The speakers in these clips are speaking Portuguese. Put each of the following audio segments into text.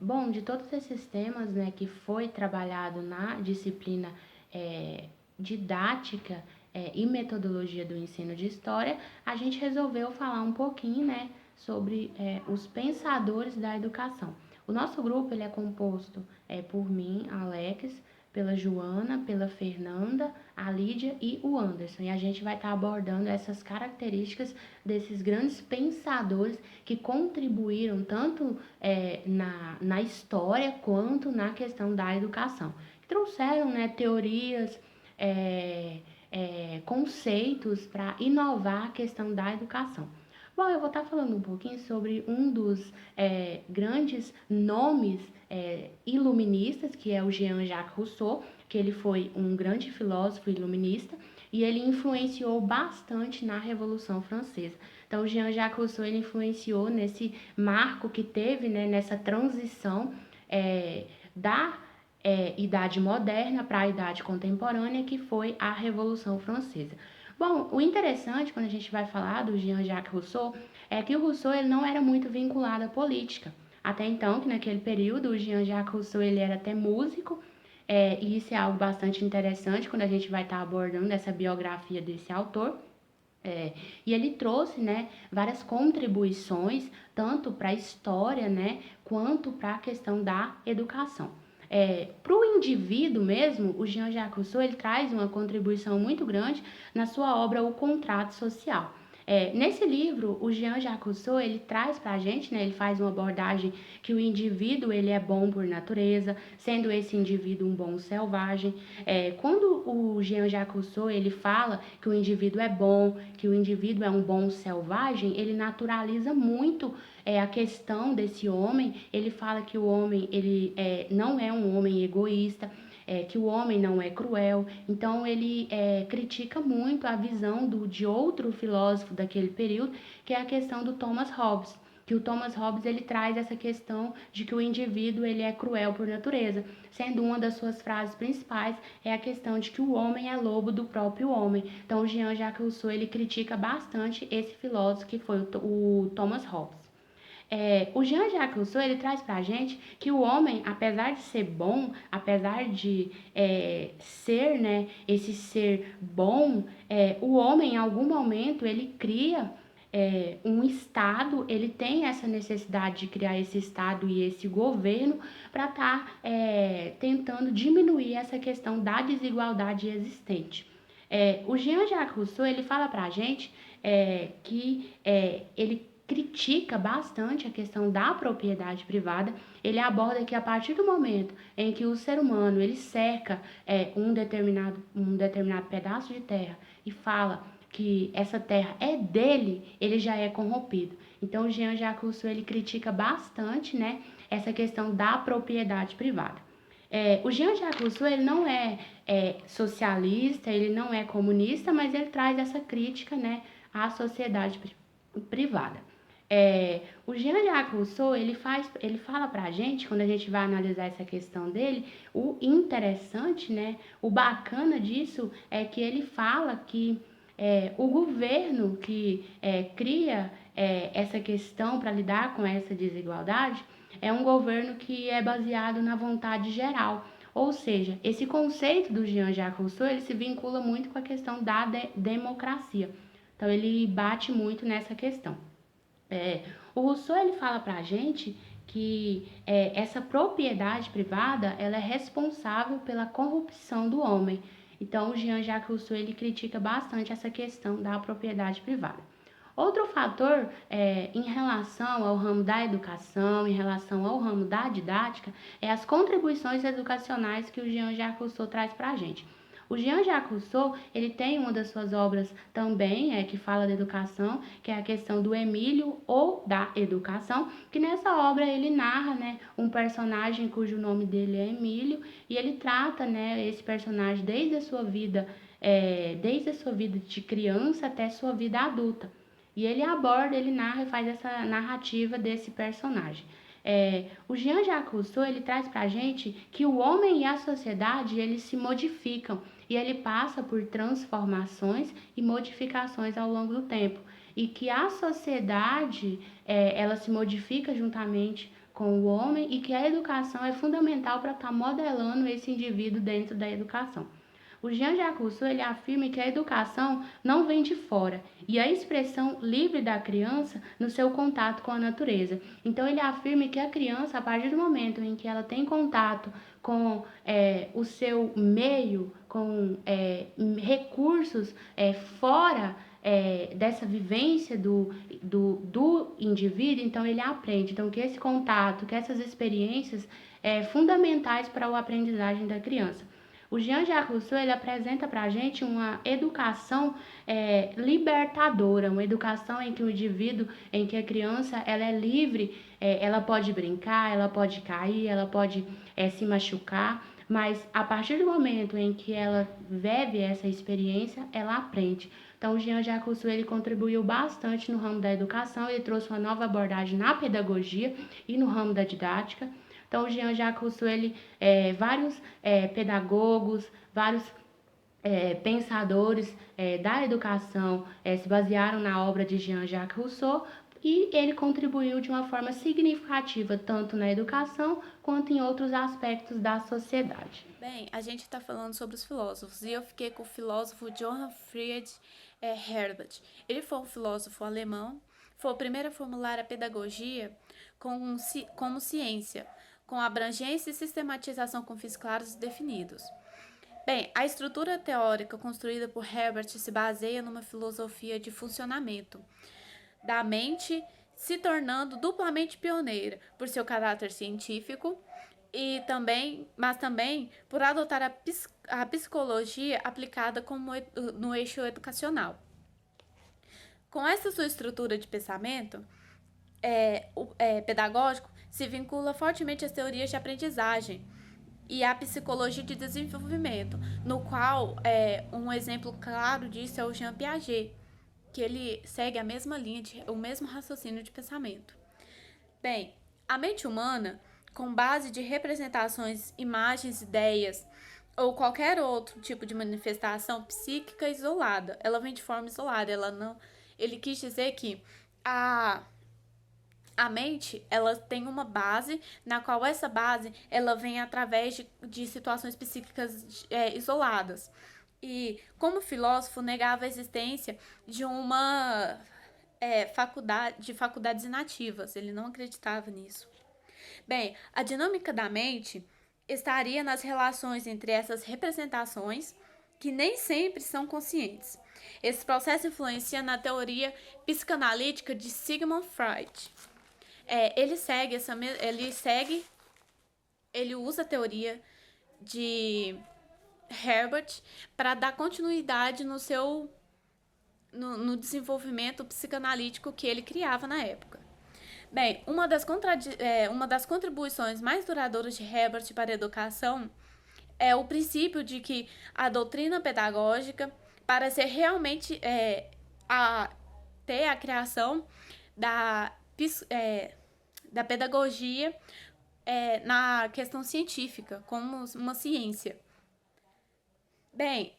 Bom, de todos esses temas, né, que foi trabalhado na disciplina didática e metodologia do ensino de história, a gente resolveu falar um pouquinho, né, sobre os pensadores da educação. O nosso grupo ele é composto por mim, Alex, pela Joana, pela Fernanda, a Lídia e o Anderson. E a gente vai estar abordando essas características desses grandes pensadores que contribuíram tanto na história quanto na questão da educação. Trouxeram, né, teorias, conceitos para inovar a questão da educação. Bom, eu vou estar falando um pouquinho sobre um dos grandes nomes iluministas, que é o Jean-Jacques Rousseau, que ele foi um grande filósofo iluminista e ele influenciou bastante na Revolução Francesa. Então, Jean-Jacques Rousseau ele influenciou nesse marco que teve, né, nessa transição da Idade Moderna para a Idade Contemporânea, que foi a Revolução Francesa. Bom, o interessante quando a gente vai falar do Jean-Jacques Rousseau é que o Rousseau ele não era muito vinculado à política. Até então, que naquele período, o Jean-Jacques Rousseau ele era até músico, e isso é algo bastante interessante quando a gente vai estar abordando essa biografia desse autor. E ele trouxe, né, várias contribuições, tanto para a história, né, quanto para a questão da educação. Para o indivíduo mesmo, o Jean-Jacques Rousseau ele traz uma contribuição muito grande na sua obra O Contrato Social. Nesse livro, o Jean-Jacques Rousseau ele traz para a gente, né, ele faz uma abordagem que o indivíduo ele é bom por natureza, sendo esse indivíduo um bom selvagem. Quando o Jean-Jacques Rousseau ele fala que o indivíduo é bom, que o indivíduo é um bom selvagem, ele naturaliza muito a questão desse homem. Ele fala que o homem ele não é um homem egoísta, que o homem não é cruel. Então ele critica muito a visão de outro filósofo daquele período, que é a questão do Thomas Hobbes. Que o Thomas Hobbes ele traz essa questão de que o indivíduo ele é cruel por natureza, sendo uma das suas frases principais é a questão de que o homem é lobo do próprio homem. Então o Jean-Jacques Rousseau ele critica bastante esse filósofo que foi o Thomas Hobbes. O Jean-Jacques Rousseau ele traz para a gente que o homem, apesar de ser bom, apesar de ser, né, esse ser bom, o homem em algum momento ele cria um Estado, ele tem essa necessidade de criar esse Estado e esse governo para estar tentando diminuir essa questão da desigualdade existente. O Jean-Jacques Rousseau ele fala para a gente que ele critica bastante a questão da propriedade privada. Ele aborda que a partir do momento em que o ser humano ele cerca um determinado pedaço de terra e fala que essa terra é dele, ele já é corrompido. Então, Jean-Jacques Rousseau ele critica bastante, né, essa questão da propriedade privada. O Jean-Jacques Rousseau ele não é socialista, ele não é comunista, mas ele traz essa crítica, né, à sociedade privada. O Jean-Jacques Rousseau ele fala para a gente, quando a gente vai analisar essa questão dele, o interessante, né, o bacana disso é que ele fala que o governo que cria essa questão para lidar com essa desigualdade é um governo que é baseado na vontade geral. Ou seja, esse conceito do Jean-Jacques Rousseau ele se vincula muito com a questão da democracia. Então ele bate muito nessa questão. O Rousseau ele fala para a gente que essa propriedade privada ela é responsável pela corrupção do homem. Então, o Jean-Jacques Rousseau ele critica bastante essa questão da propriedade privada. Outro fator em relação ao ramo da educação, em relação ao ramo da didática, é as contribuições educacionais que o Jean-Jacques Rousseau traz para a gente. O Jean-Jacques Rousseau, ele tem uma das suas obras também, que fala da educação, que é a questão do Emílio ou da educação, que nessa obra ele narra, né, um personagem cujo nome dele é Emílio, e ele trata, né, esse personagem desde a sua vida de criança até sua vida adulta. E ele aborda, ele narra e faz essa narrativa desse personagem. O Jean-Jacques Rousseau ele traz para a gente que o homem e a sociedade eles se modificam e ele passa por transformações e modificações ao longo do tempo e que a sociedade ela se modifica juntamente com o homem e que a educação é fundamental para estar modelando esse indivíduo dentro da educação. O Jean-Jacques Rousseau ele afirma que a educação não vem de fora e a expressão livre da criança no seu contato com a natureza. Então ele afirma que a criança, a partir do momento em que ela tem contato com o seu meio, com recursos fora dessa vivência do indivíduo, então ele aprende. Então que esse contato, que essas experiências fundamentais para a aprendizagem da criança. O Jean-Jacques Rousseau ele apresenta para a gente uma educação libertadora, uma educação em que o indivíduo, em que a criança ela é livre, ela pode brincar, ela pode cair, ela pode se machucar, mas a partir do momento em que ela vive essa experiência, ela aprende. Então, o Jean-Jacques Rousseau ele contribuiu bastante no ramo da educação, ele trouxe uma nova abordagem na pedagogia e no ramo da didática. Então, o Jean-Jacques Rousseau, vários pedagogos, vários pensadores da educação se basearam na obra de Jean-Jacques Rousseau e ele contribuiu de uma forma significativa tanto na educação quanto em outros aspectos da sociedade. Bem, a gente está falando sobre os filósofos e eu fiquei com o filósofo Johann Friedrich Herbert. Ele foi um filósofo alemão, foi o primeiro a formular a pedagogia como ciência, com abrangência e sistematização com fins claros e definidos. Bem, a estrutura teórica construída por Herbert se baseia numa filosofia de funcionamento da mente, se tornando duplamente pioneira por seu caráter científico mas também por adotar a psicologia aplicada no eixo educacional. Com essa sua estrutura de pensamento pedagógico, se vincula fortemente às teorias de aprendizagem e à psicologia de desenvolvimento, no qual um exemplo claro disso é o Jean Piaget, que ele segue a mesma linha, o mesmo raciocínio de pensamento. Bem, a mente humana, com base de representações, imagens, ideias ou qualquer outro tipo de manifestação psíquica isolada, ela vem de forma isolada, ele quis dizer que a mente, ela tem uma base, na qual essa base, ela vem através de situações psíquicas isoladas. E, como filósofo, negava a existência de uma de faculdades inativas. Ele não acreditava nisso. Bem, a dinâmica da mente estaria nas relações entre essas representações, que nem sempre são conscientes. Esse processo influencia na teoria psicanalítica de Sigmund Freud. Ele usa a teoria de Herbert para dar continuidade no desenvolvimento psicanalítico que ele criava na época. Bem, uma das contribuições mais duradouras de Herbert para a educação é o princípio de que a doutrina pedagógica, para ser realmente ter a criação da pedagogia na questão científica, como uma ciência. Bem,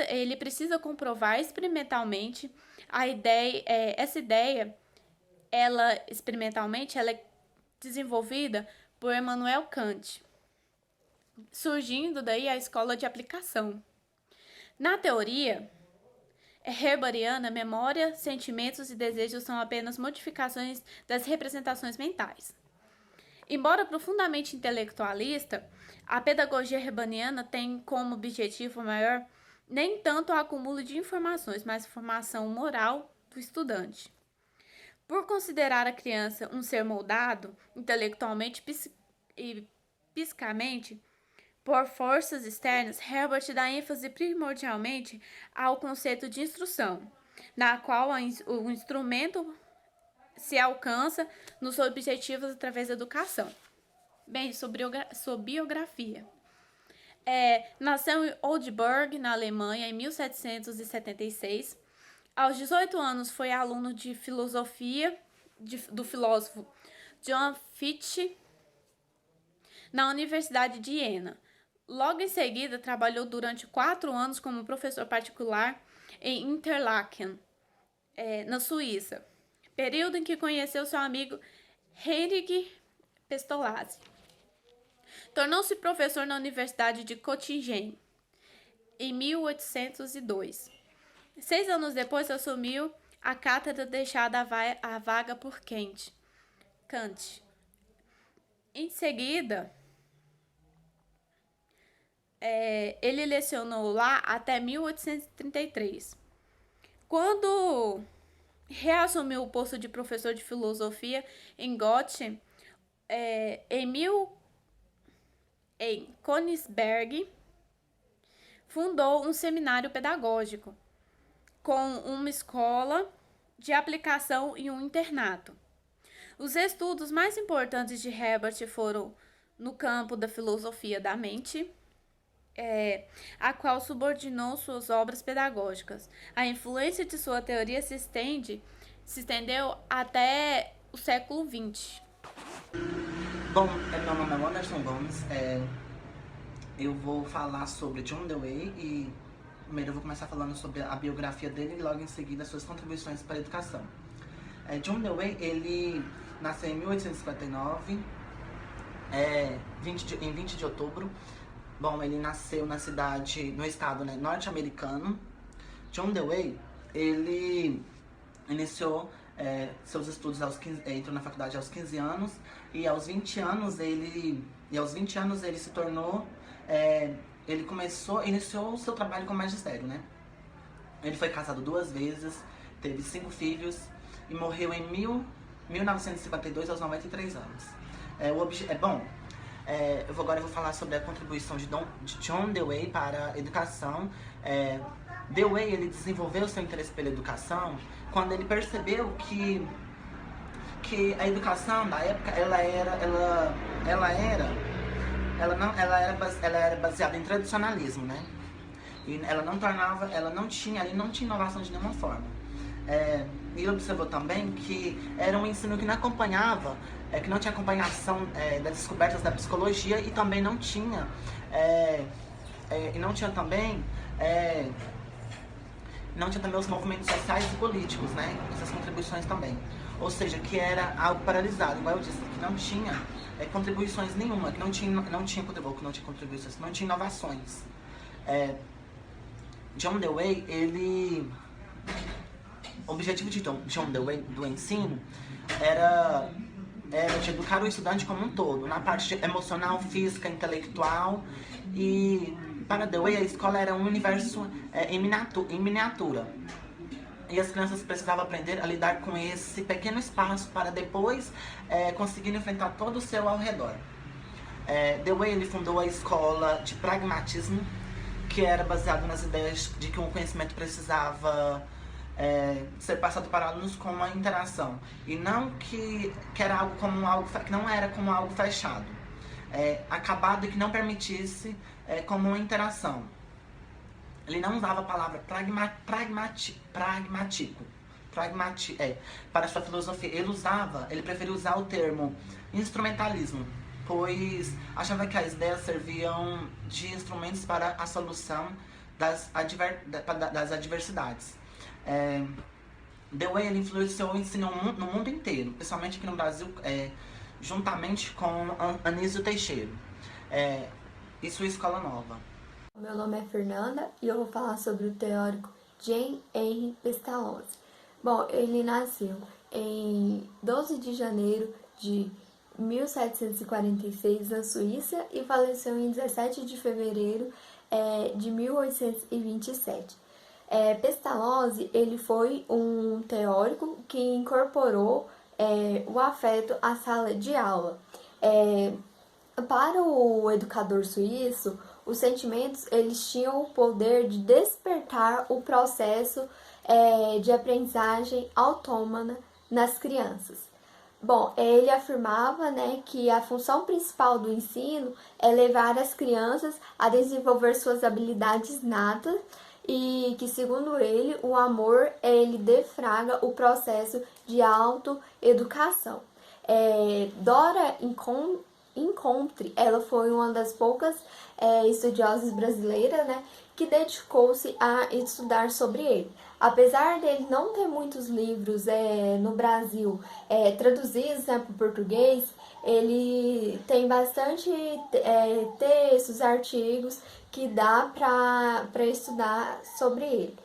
ele precisa comprovar experimentalmente essa ideia, ela é desenvolvida por Immanuel Kant, surgindo daí a escola de aplicação. Na teoria herbartiana, memória, sentimentos e desejos são apenas modificações das representações mentais. Embora profundamente intelectualista, a pedagogia herbartiana tem como objetivo maior nem tanto o acúmulo de informações, mas a formação moral do estudante. Por considerar a criança um ser moldado intelectualmente e psicamente por forças externas, Herbert dá ênfase primordialmente ao conceito de instrução, na qual o instrumento se alcança nos objetivos através da educação. Bem, sua biografia. Nasceu em Oldenburg, na Alemanha, em 1776. Aos 18 anos, foi aluno de filosofia do filósofo John Fichte na Universidade de Jena. Logo em seguida, trabalhou durante 4 anos como professor particular em Interlaken, na Suíça, período em que conheceu seu amigo Heinrich Pestalozzi. Tornou-se professor na Universidade de Göttingen em 1802. 6 anos depois assumiu a cátedra deixada a vaga por Kant. Em seguida, ele lecionou lá até 1833. Quando reassumiu o posto de professor de filosofia em Göttingen, em Königsberg, fundou um seminário pedagógico, com uma escola de aplicação e um internato. Os estudos mais importantes de Herbart foram no campo da filosofia da mente, a qual subordinou suas obras pedagógicas. A influência de sua teoria se estendeu até o século XX. Bom, meu nome é Anderson Gomes, eu vou falar sobre John Dewey e primeiro eu vou começar falando sobre a biografia dele e logo em seguida suas contribuições para a educação. John Dewey, ele nasceu em 1859, em 20 de outubro. Bom, ele nasceu na cidade, no estado, né, norte-americano. John Dewey, ele iniciou seus estudos entrou na faculdade aos 15 anos e aos 20 anos ele se tornou, iniciou o seu trabalho como magistério, né? Ele foi casado 2 vezes, teve 5 filhos e morreu em 1952 aos 93 anos. Agora eu vou falar sobre a contribuição de John Dewey para a educação. Dewey, ele desenvolveu seu interesse pela educação quando ele percebeu que a educação da época ela era baseada em tradicionalismo, né? E ela não tinha inovação de nenhuma forma. E ele observou também que era um ensino que não acompanhava, que não tinha acompanhação das descobertas da psicologia e também não tinha também os movimentos sociais e políticos, né? Essas contribuições também. Ou seja, que era algo paralisado, igual eu disse, que não tinha contribuições nenhuma, que não tinha contribuições, que não tinha inovações. John Dewey, o objetivo de John Dewey do ensino era de educar o estudante como um todo, na parte emocional, física, intelectual. E para Dewey a escola era um universo em miniatura. E as crianças precisavam aprender a lidar com esse pequeno espaço para depois conseguir enfrentar todo o seu ao redor. Dewey, ele fundou a escola de pragmatismo, que era baseado nas ideias de que um conhecimento precisava ser passado para alunos com uma interação e não que era algo que não era como algo fechado, acabado, e que não permitisse como uma interação. Ele não usava a palavra pragmático para sua filosofia. Ele preferia usar o termo instrumentalismo, pois achava que as ideias serviam de instrumentos para a solução das adversidades. Dewey, ele influenciou o ensino no mundo inteiro, principalmente aqui no Brasil, juntamente com Anísio Teixeira e sua escola nova. Meu nome é Fernanda e eu vou falar sobre o teórico Jean-Henri Pestalozzi. Bom, ele nasceu em 12 de janeiro de 1746 na Suíça e faleceu em 17 de fevereiro de 1827. Pestalozzi, ele foi um teórico que incorporou o afeto à sala de aula. Para o educador suíço, os sentimentos eles tinham o poder de despertar o processo de aprendizagem autônoma nas crianças. Bom, ele afirmava, né, que a função principal do ensino é levar as crianças a desenvolver suas habilidades natas e que, segundo ele, o amor ele defraga o processo de autoeducação. Dora Encontre, ela foi uma das poucas estudiosas brasileiras, né, que dedicou-se a estudar sobre ele. Apesar dele não ter muitos livros no Brasil traduzidos, né, para o português, ele tem bastante textos, artigos que dá para estudar sobre ele.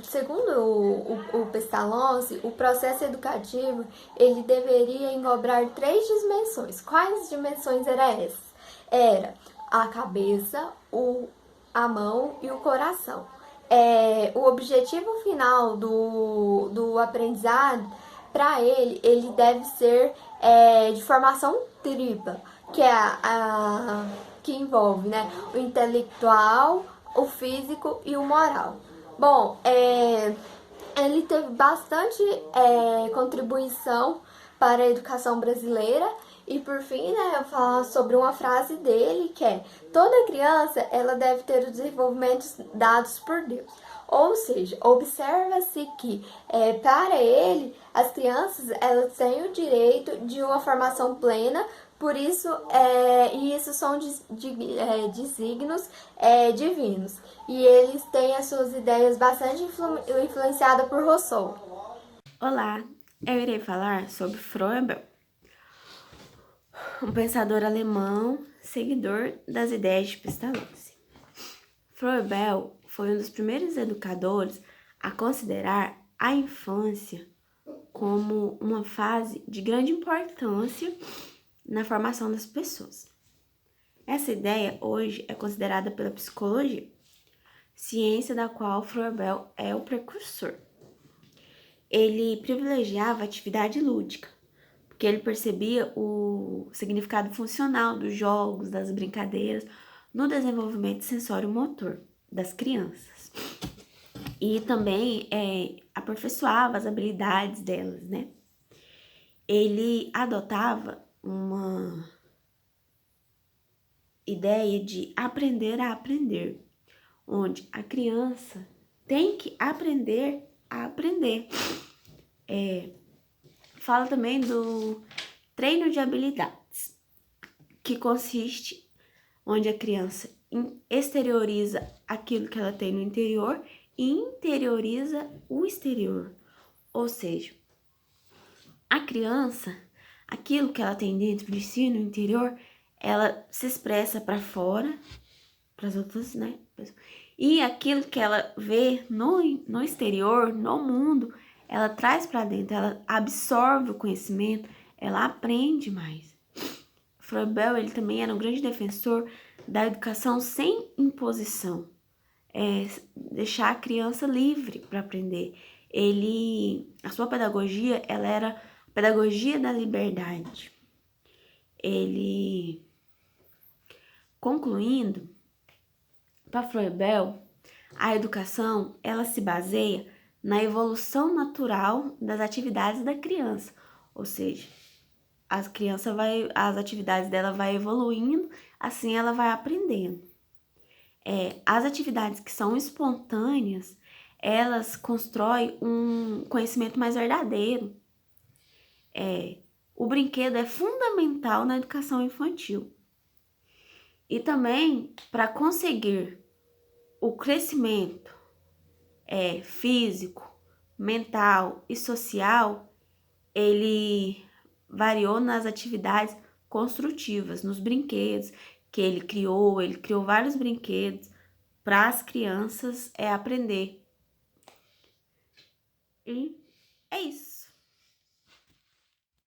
Segundo o Pestalozzi, o processo educativo ele deveria englobar 3 dimensões. Quais dimensões eram essas? Era a cabeça, a mão e o coração. O objetivo final do aprendizado, para ele deve ser de formação tripla, que é que envolve, né, o intelectual, o físico e o moral. Bom, ele teve bastante contribuição para a educação brasileira. E por fim, né, eu vou falar sobre uma frase dele que é: toda criança ela deve ter os desenvolvimentos dados por Deus. Ou seja, observa-se que para ele as crianças elas têm o direito de uma formação plena. Por isso, e isso são desígnios divinos. E eles têm as suas ideias bastante influenciadas por Rousseau. Olá, eu irei falar sobre Froebel, um pensador alemão, seguidor das ideias de Pestalozzi. Froebel foi um dos primeiros educadores a considerar a infância como uma fase de grande importância na formação das pessoas. Essa ideia hoje é considerada pela psicologia, ciência da qual Froebel é o precursor. Ele privilegiava a atividade lúdica, porque ele percebia o significado funcional dos jogos, das brincadeiras, no desenvolvimento sensório-motor das crianças. E também aperfeiçoava as habilidades delas, né? Ele adotava uma ideia de aprender a aprender, onde a criança tem que aprender a aprender. Fala também do treino de habilidades, que consiste onde a criança exterioriza aquilo que ela tem no interior e interioriza o exterior. Ou seja, a criança, aquilo que ela tem dentro de si, no interior, ela se expressa para fora, para as outras, né? E aquilo que ela vê no exterior, no mundo, ela traz para dentro, ela absorve o conhecimento, ela aprende mais. Froebel, ele também era um grande defensor da educação sem imposição, deixar a criança livre para aprender. A sua pedagogia, ela era a pedagogia da liberdade. Concluindo, para Froebel, a educação, ela se baseia na evolução natural das atividades da criança, ou seja, as atividades dela vai evoluindo, assim ela vai aprendendo. As atividades que são espontâneas, elas constroem um conhecimento mais verdadeiro. O brinquedo é fundamental na educação infantil. E também, para conseguir o crescimento físico, mental e social, ele variou nas atividades construtivas, nos brinquedos que ele criou vários brinquedos para as crianças aprender. E é isso.